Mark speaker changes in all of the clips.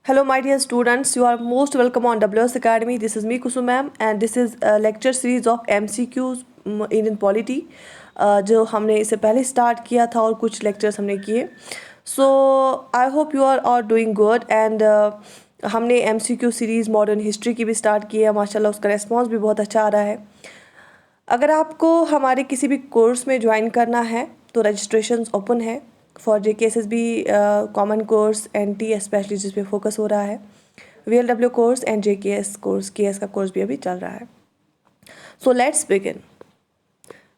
Speaker 1: Hello, my dear students. You are most welcome on WS Academy. This is me, Kusum ma'am, and this is a lecture series of MCQs in Polity, जो हमने इससे पहले start किया था और कुछ lectures हमने किए. So I hope you are all doing good and हमने MCQ सीरीज़ मॉडर्न हिस्ट्री की भी स्टार्ट की है. माशाल्लाह उसका रेस्पॉन्स भी बहुत अच्छा आ रहा है. अगर आपको हमारे किसी भी कोर्स में ज्वाइन करना है तो रजिस्ट्रेशन ओपन है for JKSSB common course NT specially जिस पे फोकस हो रहा है, VLW course and JKS course, KS का कोर्स भी अभी चल रहा है. So let's begin.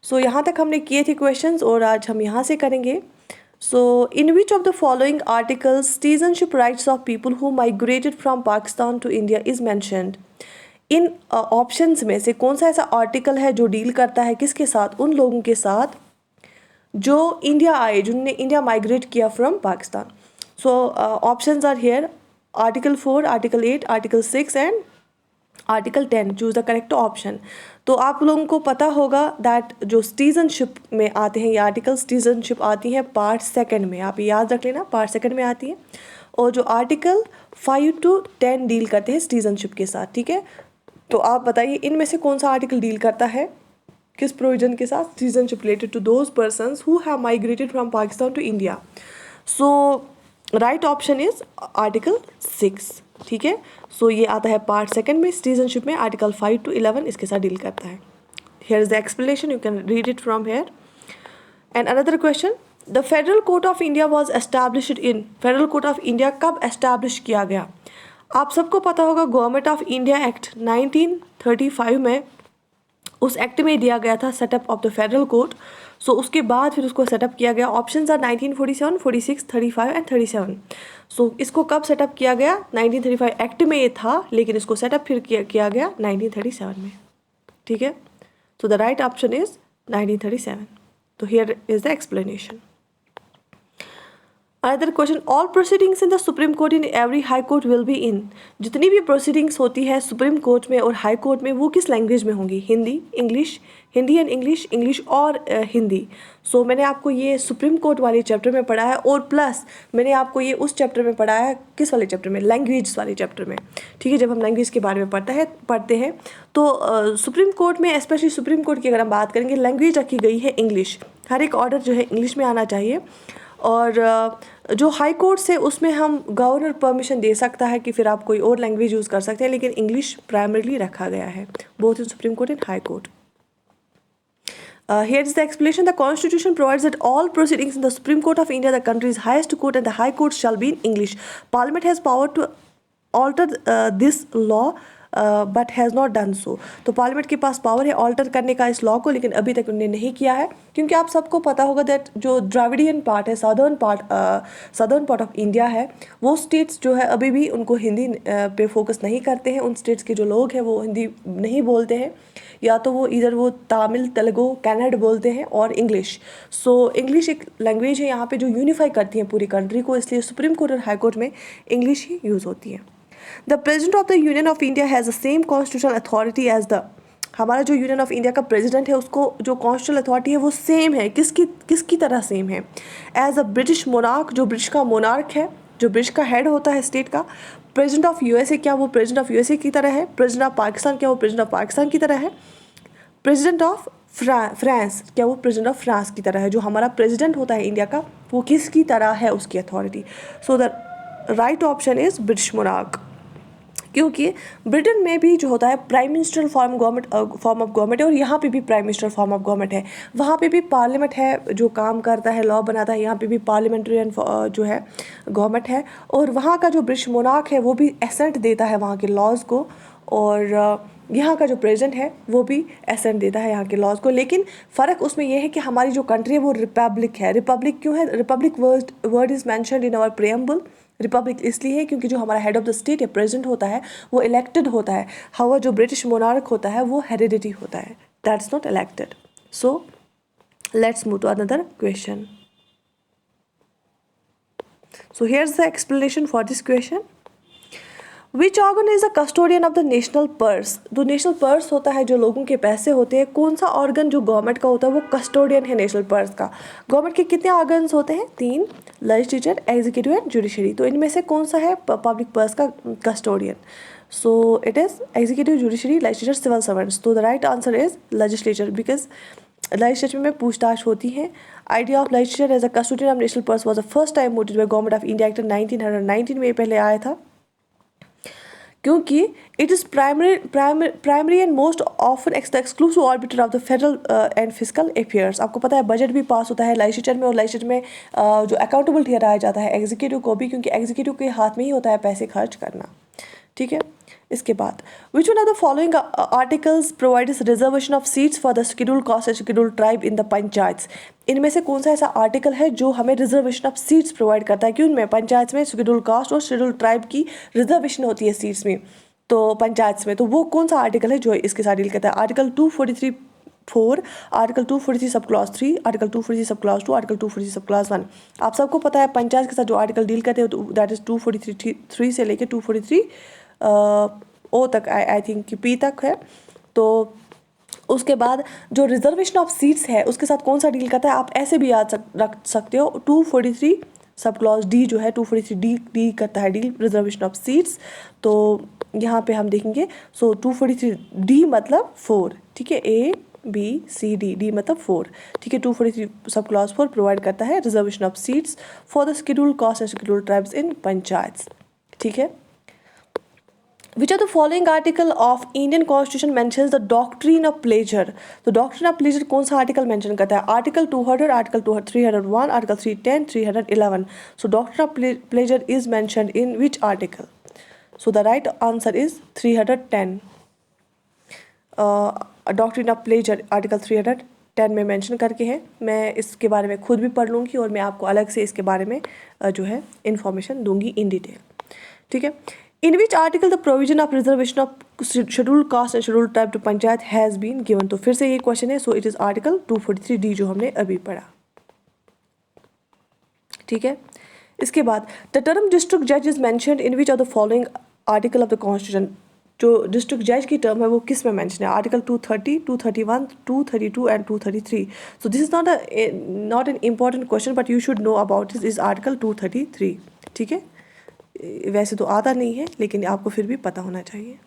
Speaker 1: सो यहाँ तक हमने किए थे क्वेश्चंस और आज हम यहाँ से करेंगे. So in which of the following articles citizenship rights of people who migrated from Pakistan to India is mentioned. इन ऑप्शंस में से कौन सा ऐसा आर्टिकल है जो डील करता है किसके साथ? उन लोगों के साथ जो इंडिया आए, जिन्होंने इंडिया माइग्रेट किया from Pakistan. So options are here: article 4, article 8, article 6 and article 10. Choose the correct option. तो आप लोगों को पता होगा दैट जो सिटीजनशिप में आते हैं ये आर्टिकल, सिटीजनशिप आती है पार्ट सेकंड में. आप याद रख लेना, पार्ट सेकंड में आती है. और जो आर्टिकल 5 to 10 डील करते हैं सिटीजनशिप के साथ. ठीक है, तो आप बताइए इनमें से कौन सा आर्टिकल डील करता है किस प्रोविजन के साथ? Citizenship related to those persons who have migrated from Pakistan to India. So right option is article 6. ठीक है, सो ये आता है पार्ट सेकंड में. सिटीजनशिप में आर्टिकल 5 to 11 इसके साथ डील करता है. Here is the explanation, you can read it from here. And another question, the federal court of India was established in. Federal court of India कब establish किया गया? आप सबको पता होगा गवर्नमेंट ऑफ इंडिया एक्ट 1935 में उस एक्ट में दिया गया था setup of the federal court. So उसके बाद फिर उसको सेटअप किया गया. Options are 1947, 46, 35 and 37. सो इसको कब सेटअप किया गया? 1935 एक्ट में ये था, लेकिन इसको सेटअप फिर किया गया 1937 में. ठीक है, so the right option is 1937. तो here is the explanation. Another question, all proceedings in the supreme court in every high court will be in. जितनी भी प्रोसीडिंग्स होती है सुप्रीम कोर्ट में और हाई कोर्ट में वो किस लैंग्वेज में होंगी? Hindi, English, Hindi and English, English और हिंदी. सो मैंने आपको ये सुप्रीम कोर्ट वाले चैप्टर में पढ़ा है और प्लस मैंने आपको ये उस चैप्टर में पढ़ा है. किस वाले चैप्टर में? लैंग्वेज वाले चैप्टर में. ठीक है, जब हम लैंग्वेज के बारे में पढ़ते हैं तो सुप्रीम कोर्ट में, स्पेशली सुप्रीम कोर्ट की अगर हम बात करेंगे, लैंग्वेज रखी गई है इंग्लिश. हर एक ऑर्डर जो है इंग्लिश में आना चाहिए. और जो हाई कोर्ट से उसमें हम गवर्नर परमिशन दे सकता है कि फिर आप कोई और लैंग्वेज यूज़ कर सकते हैं, लेकिन इंग्लिश प्राइमरीली रखा गया है both in supreme court and high court. Here is the explanation. The Constitution provides that all proceedings in the Supreme Court of India, the country's highest court, and the High Court shall be in English. Parliament has power to alter this law, but has not done so. तो parliament के पास power है alter करने का इस law को, लेकिन अभी तक उन्होंने नहीं किया है. क्योंकि आप सबको पता होगा दैट जो द्राविडियन पार्ट है, सदर्न पार्ट ऑफ इंडिया है, वो स्टेट्स जो है अभी भी उनको हिंदी पे फोकस नहीं करते हैं. उन स्टेट्स के जो लोग हैं वो हिंदी नहीं बोलते हैं, या तो वो इधर वो तमिल, तेलुगु, कन्नड़ बोलते हैं और इंग्लिश. सो इंग्लिश एक लैंग्वेज है यहाँ पे जो यूनिफाई करती है पूरी कंट्री को, इसलिए सुप्रीम कोर्ट और हाई कोर्ट में इंग्लिश ही यूज़ होती है. The president of the union of India has the same constitutional authority as the. हमारा जो यूनियन ऑफ इंडिया का प्रेसिडेंट है उसको जो कॉन्स्टिट्यूशनल अथॉरिटी है वो सेम है. किसकी तरह सेम है? एज अ ब्रिटिश मोनार्क, जो ब्रिटिश का मोनार्क है, जो ब्रिटिश का हेड होता है स्टेट का. प्रेसिडेंट ऑफ USA, क्या वो प्रेसिडेंट ऑफ USA की तरह है? प्रेसिडेंट ऑफ पाकिस्तान, क्या वो प्रेसिडेंट ऑफ पाकिस्तान की तरह है? प्रेसिडेंट ऑफ फ्रांस, क्या वो प्रेसिडेंट ऑफ फ्रांस की तरह है? जो हमारा प्रेसिडेंट होता है इंडिया का वो किसकी तरह है उसकी authority? So the right option is British monarch. क्योंकि ब्रिटेन में भी जो होता है prime minister form of government है, और यहाँ पे भी prime minister form of government है. वहाँ पे भी पार्लियामेंट है जो काम करता है, लॉ बनाता है. यहाँ पे भी पार्लियामेंट्रियन जो है गवर्नमेंट है. और वहाँ का जो ब्रिटिश मोनार्क है वो भी एसेंट देता है वहाँ के लॉज को, और यहाँ का जो प्रेसिडेंट है वो भी एसेंट देता है यहाँ के लॉज को. लेकिन फ़र्क उसमें यह है कि हमारी जो कंट्री है वो रिपब्लिक है. रिपब्लिक क्यों है? Republic word is mentioned in our preamble. Republic इसलिए है क्योंकि जो हमारा हेड ऑफ द स्टेट है, प्रेसिडेंट होता है, वो इलेक्टेड होता है. हाउएवर जो ब्रिटिश मोनार्क होता है वो हेरिडिटी होता है, that's not elected. So let's move to another question. So here is the explanation for this question. Which organ is the custodian of the national purse? जो national purse होता है, जो लोगों के पैसे होते हैं, कौन सा ऑर्गन जो गवर्नमेंट का होता है वो कस्टोडियन है नेशनल पर्स का? गवर्नमेंट के कितने ऑर्गन्स होते हैं? 3, लेजिस्लेचर, एग्जीक्यूटिव एंड जुडिशरी। तो इनमें से कौन सा है पब्लिक पर्स का custodian? So it is executive, judiciary, legislature, civil servants. तो the right answer is legislature, because legislature में पूछताछ होती है। Idea of legislature as a custodian of national purse was the first time mooted by government of India act 1919 में पहले आया था, क्योंकि it is primary and most often exclusive arbiter of the federal and physical affairs. आपको पता है budget भी पास होता है लेजिस्लेचर में, और लेजिस्लेचर में जो अकाउंटेबल ठहराया जाता है एग्जीक्यूटिव को भी, क्योंकि एग्जीक्यूटिव के हाथ में ही होता है पैसे खर्च करना। ठीक है, इसके बाद which one of the following articles provides reservation of seats for the schedule caste and schedule tribe in the panchayats? इनमें से कौन सा ऐसा आर्टिकल है जो हमें रिजर्वेशन ऑफ सीट्स प्रोवाइड करता है? कि उनमें पंचायत में शेड्यूल कास्ट और शेड्यूल ट्राइब की रिजर्वेशन होती है सीट्स में, तो पंचायत में, तो वो कौन सा आर्टिकल है जो इसके साथ डील करता है? Article 243(4), article 243 sub clause 3, article 243 sub clause 2, article 243 sub clause 1। आप सबको पता है पंचायत के साथ जो आर्टिकल डील करते हैं दैट इज 243 से लेकर 243 ओ तक, आई थिंक कि पी तक है। तो उसके बाद जो रिजर्वेशन ऑफ सीट्स है उसके साथ कौन सा डील करता है? आप ऐसे भी याद रख सकते हो, 243 सब क्लॉज डी जो है 243 डी करता है डील रिजर्वेशन ऑफ सीट्स। तो यहाँ पे हम देखेंगे, सो 243 डी मतलब 4, ठीक है, A B C D, D मतलब 4, ठीक है। 243 सब क्लॉज 4 प्रोवाइड करता है reservation of seats for the schedule caste and schedule tribes in panchayat, ठीक है। Which of the following article of Indian Constitution mentions the doctrine of pleasure? तो doctrine of pleasure कौन सा आर्टिकल मेंशन करता है? Article 200, article 301, article 310, 311। So doctrine of pleasure is mentioned in which article? So the right answer is 310. Doctrine of pleasure article 310 में mention करके है। मैं इसके बारे में खुद भी पढ़ लूँगी और मैं आपको अलग से इसके बारे में जो है इन्फॉर्मेशन दूंगी इन डिटेल, ठीक है। In which article the provision of reservation of schedule caste and schedule tribe to panchayat has been given? तो फिर से ये क्वेश्चन है, so it is article 243 D जो हमने अभी पढ़ा, ठीक है। इसके बाद द टर्म डिस्ट्रिक्ट जज is mentioned in which of the following article of the constitution? जो डिस्ट्रिक्ट जज की टर्म है वो किस में मेंशन है? Article 230, 231, 232 and 233। So this is not an important question but you should know about this is article 233, ठीक है। वैसे तो आता नहीं है लेकिन आपको फिर भी पता होना चाहिए।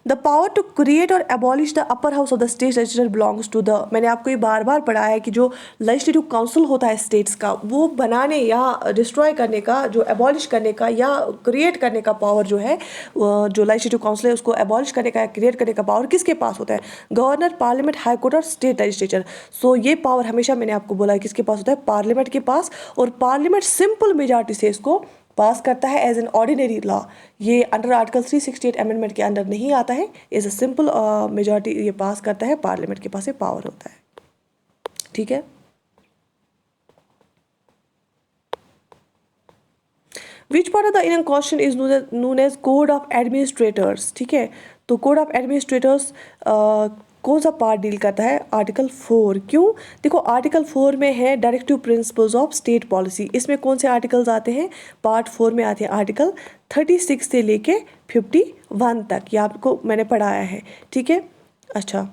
Speaker 1: द पावर टू क्रिएट और abolish the upper house of the state legislature belongs to the, मैंने आपको ये बार बार पढ़ा है कि जो लेजिस्लेटिव काउंसिल होता है स्टेट्स का, वो बनाने या डिस्ट्रॉय करने का, जो एबॉलिश करने का या क्रिएट करने का पावर जो है, जो लेजिस्लेटिव काउंसिल है उसको एबॉलिश करने का या क्रिएट करने का पावर किसके पास होता है? गवर्नर, पार्लियामेंट, हाई कोर्ट और स्टेट लेजिस्लेचर। सो ये पावर हमेशा मैंने आपको बोला है किसके पास होता है? पार्लियामेंट के पास। और पार्लियामेंट सिंपल मेजॉरिटी से इसको पास करता है एज एन ऑर्डिनरी लॉ। ये अंडर आर्टिकल 368 अमेंडमेंट के अंडर नहीं आता है, एज अ सिंपल मेजॉरिटी ये पास करता है, पार्लियामेंट के पास ये पावर होता है, ठीक है। Which part of the Indian constitution is known as code of administrators, ठीक है। तो कोड ऑफ एडमिनिस्ट्रेटर्स कौन सा पार्ट डील करता है? आर्टिकल 4। क्यों? देखो आर्टिकल 4 में है directive principles of state policy. इसमें कौन से आर्टिकल्स आते हैं? पार्ट 4 में आते हैं आर्टिकल 36 से लेके 51 तक, ये आपको मैंने पढ़ाया है, ठीक है। अच्छा,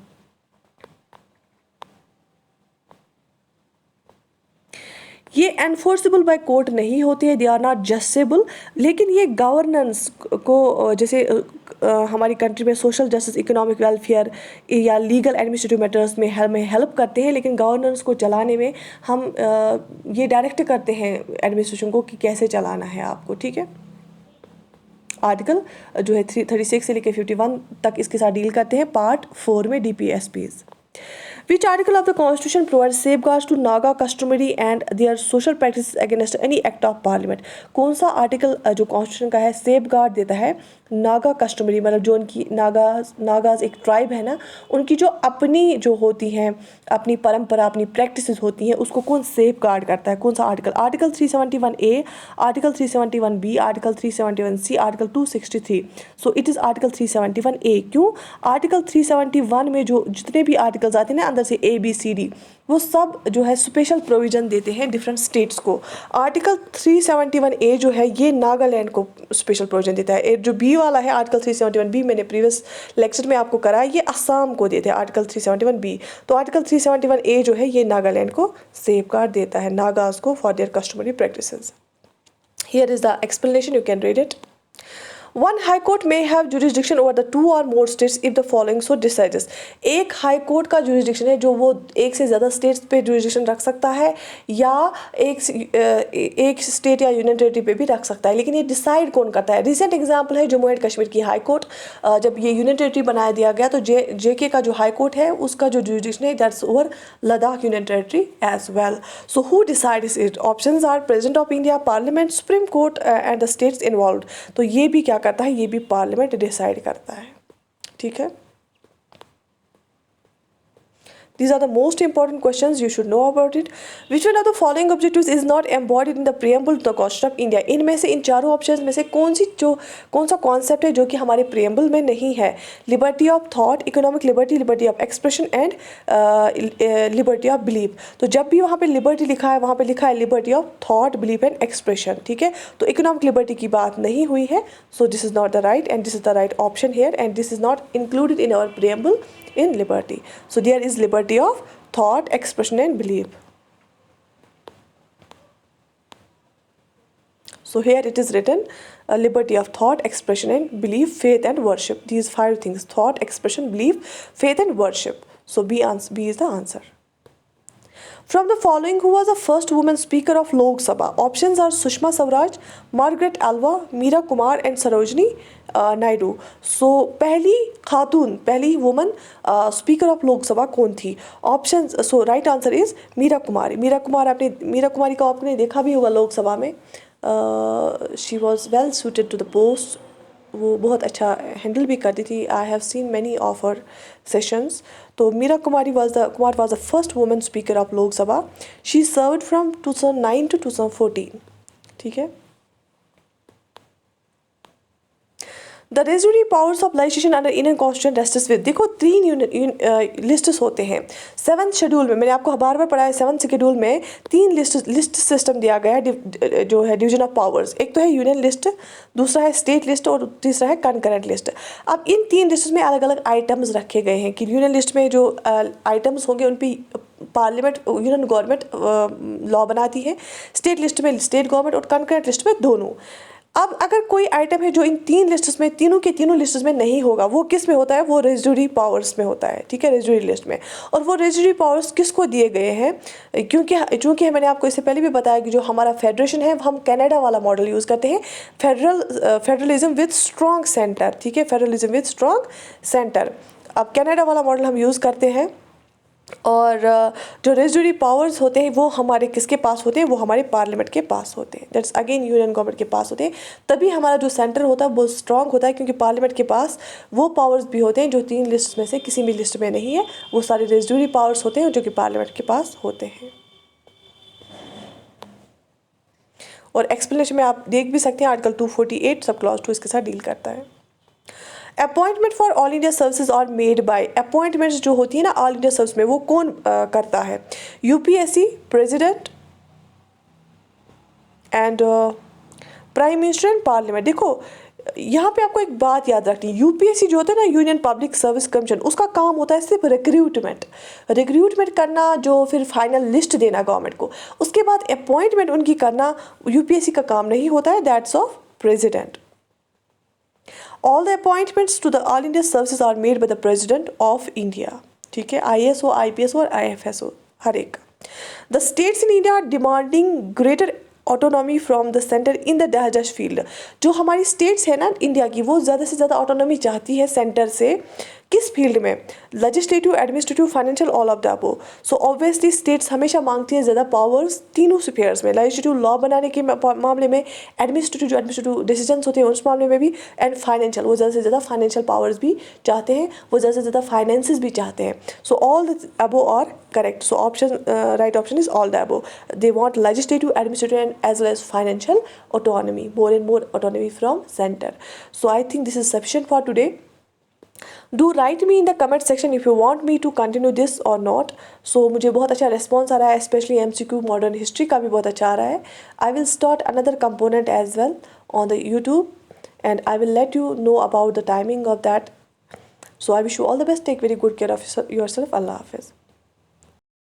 Speaker 1: ये एनफोर्सेबल बाय कोर्ट नहीं होते हैं, दे आर नॉट जस्टिसेबल, लेकिन ये गवर्नेंस को जैसे हमारी कंट्री में सोशल जस्टिस, इकोनॉमिक वेलफेयर या लीगल एडमिनिस्ट्रेटिव मैटर्स में हेल्प करते हैं, लेकिन गवर्नेंस को चलाने में हम ये डायरेक्ट करते हैं एडमिनिस्ट्रेशन को कि कैसे चलाना है आपको, ठीक है। आर्टिकल जो है 36 से लेकर 51 तक इसके साथ डील करते हैं पार्ट 4 में DPSPs। Which article of the Constitution provides safeguards to Naga customary and their social practices against any act of Parliament? कौन सा आर्टिकल जो कॉन्स्टिट्यूशन का है सेफगार्ड देता है नागा कस्टमरी, मतलब जो उनकी नागाज एक ट्राइब है ना, उनकी जो अपनी जो होती हैं, अपनी परंपरा, अपनी प्रैक्टिसेस होती हैं, उसको कौन सेफगार्ड करता है? कौन सा article? Article 371A, article 371B, article 371C, article 263। So it is article 371A। क्यों? आर्टिकल 371 में जो जितने भी आर्टिकल्स आते हैं ना अंदर से ABCD वो सब जो है स्पेशल प्रोविज़न देते हैं डिफरेंट स्टेट्स को। आर्टिकल 371A जो है ये नागालैंड को स्पेशल प्रोविज़न देता है। जो बी वाला है आर्टिकल 371B मैंने प्रीवियस लेक्चर में आपको कराया, ये असम को देते हैं आर्टिकल 371B। तो आर्टिकल 371A जो है ये नागालैंड को सेफगार्ड देता है, नागाज को, for their customary practices. Here is the explanation, you can read it. One high court may have jurisdiction over the two or more states if the following so decides. एक high court का jurisdiction है जो वो एक से ज़्यादा states पे jurisdiction रख सकता है या एक स्टेट या यूनियन टेरिटरी पे भी रख सकता है, लेकिन ये डिसाइड कौन करता है। रिसेंट एग्जांपल है जम्मू एंड कश्मीर की हाई कोर्ट। जब ये यूनियन टेरिटरी बनाया दिया गया तो JK का जो हाई कोर्ट है उसका जो jurisdiction है that's over Ladakh union territory as well. So who decides it? Options are president of India, parliament, supreme court and the states involved. तो ये भी क्या करता है, ये भी पार्लियामेंट डिसाइड करता है। ठीक है, these are the most important questions you should know about it. Which one of the following objectives is not embodied in the preamble to the Constitution of India? इनमें से, इन चारों ऑप्शंस में से कौन सा कॉन्सेप्ट है जो कि हमारे प्रियम्बल में नहीं है? Liberty of thought, economic liberty, liberty of expression and liberty of belief. तो जब भी वहाँ पे लिबर्टी लिखा है वहाँ पे लिखा है liberty of thought, belief and expression. ठीक है, तो इकोनॉमिक लिबर्टी की बात नहीं हुई है, so this is not the right and this is the right option here and this is not included in our preamble in liberty. So there is liberty of thought, expression and belief. So here it is written liberty of thought, expression and belief, faith and worship. These 5 things: thought, expression, belief, faith and worship. So B is the answer. From the following, who was the first woman speaker of Lok Sabha? Options are Sushma Swaraj, Margaret Alva, Meera Kumar and Sarojini Naidu. So पहली खातून, पहली woman speaker of Lok Sabha कौन थी? Options, so right answer is Meera Kumari. Meera Kumari का आपने देखा भी होगा लोक सभा में। She was well suited to the post, वो बहुत अच्छा हैंडल भी करती थी। I have seen many of her sessions. तो Meera Kumar was the first women speaker of Lok Sabha. She served from 2009 to 2014। ठीक है, the residuary powers of legislation under Indian constitution rests with. देखो 3 लिस्ट्स होते हैं 7th शेड्यूल में। मैंने आपको बार बार पढ़ाया 7th शेड्यूल में 3 लिस्ट सिस्टम दिया गया है जो है डिवीजन ऑफ पावर्स। एक तो है यूनियन लिस्ट, दूसरा है स्टेट लिस्ट और तीसरा है कंकरेंट लिस्ट। अब इन 3 लिस्ट में अलग अलग आइटम्स रखे गए हैं कि यूनियन लिस्ट में जो आइटम्स होंगे उन पर पार्लियामेंट, यूनियन गवर्नमेंट लॉ बनाती है, स्टेट लिस्ट में स्टेट गवर्नमेंट और कंकरेंट लिस्ट में दोनों। अब अगर कोई आइटम है जो इन 3 लिस्ट्स में, तीनों के तीनों लिस्ट्स में नहीं होगा, वो किस में होता है? वो रेजुरी पावर्स में होता है। ठीक है, रेजुरी लिस्ट में। और वो रेजुरी पावर्स किसको दिए गए हैं? क्योंकि मैंने आपको इससे पहले भी बताया कि जो हमारा फेडरेशन है हम कनाडा वाला मॉडल यूज़ करते हैं, फेडरलिज्म विद स्ट्रॉन्ग सेंटर। ठीक है, फेडरलिज्म विद स्ट्रॉन्ग सेंटर। अब कनाडा वाला मॉडल हम यूज़ करते हैं और जो रेजुरी पावर्स होते हैं वो हमारे किसके पास होते हैं? वो हमारे पार्लियामेंट के पास होते हैं, दैट्स अगेन यूनियन गवर्नमेंट के पास होते हैं। तभी हमारा जो सेंटर होता है वो स्ट्रॉन्ग होता है, क्योंकि पार्लियामेंट के पास वो पावर्स भी होते हैं जो 3 लिस्ट में से किसी भी लिस्ट में नहीं है। वो सारे रेजुरी पावर्स होते हैं जो कि पार्लियामेंट के पास होते हैं। और एक्सप्लेनेशन में आप देख भी सकते हैं आर्टिकल 248 सब क्लॉज 2 इसके साथ डील करता है। Appointment for all India services are made by. Appointments जो होती है ना ऑल इंडिया सर्विस में, वो कौन करता है? UPSC, president and prime minister and parliament. देखो यहाँ पे आपको एक बात याद रखनी है, UPSC जो होता है ना, यूनियन पब्लिक सर्विस कमीशन, उसका काम होता है सिर्फ रिक्रूटमेंट करना, जो फिर फाइनल लिस्ट देना गवर्नमेंट को। उसके बाद अपॉइंटमेंट उनकी करना UPSC का काम नहीं होता है, that's of president. All the appointments to the All India services are made by the President of India. ठीक है, IAS हो, IPS हो और IFS हो, हर एक। The states in India are demanding greater autonomy from the centre in the digest field. जो हमारी states है ना इंडिया की, वो ज़्यादा से ज़्यादा ऑटोनॉमी चाहती है सेंटर से। किस फील्ड में? Legislative, administrative, financial, all of the above. So obviously states हमेशा मांगती है ज़्यादा पावर्स तीनों स्फीयर्स में, लेजिस्लेटिव लॉ बनाने के मामले में, एडमिनिस्ट्रेटिव डिसीजंस होते हैं उस मामले में भी, एंड फाइनेंशियल, वो ज़्यादा से ज़्यादा फाइनेंशियल पावर्स भी चाहते हैं, वो ज़्यादा से ज़्यादा फाइनेंसेस भी चाहते हैं। So all the above are correct. So option right option is all the above. They want legislative, administrative and as well as financial autonomy, more and more autonomy from center. So I think this is sufficient for today. Do write me in the comment section if you want me to continue this or not. So मुझे बहुत अच्छा response आ रहा है, specially MCQ modern history का भी बहुत अच्छा आ रहा है. I will start another component as well on the YouTube and I will let you know about the timing of that. So I wish you all the best. Take very good care of yourself. Allah Hafiz.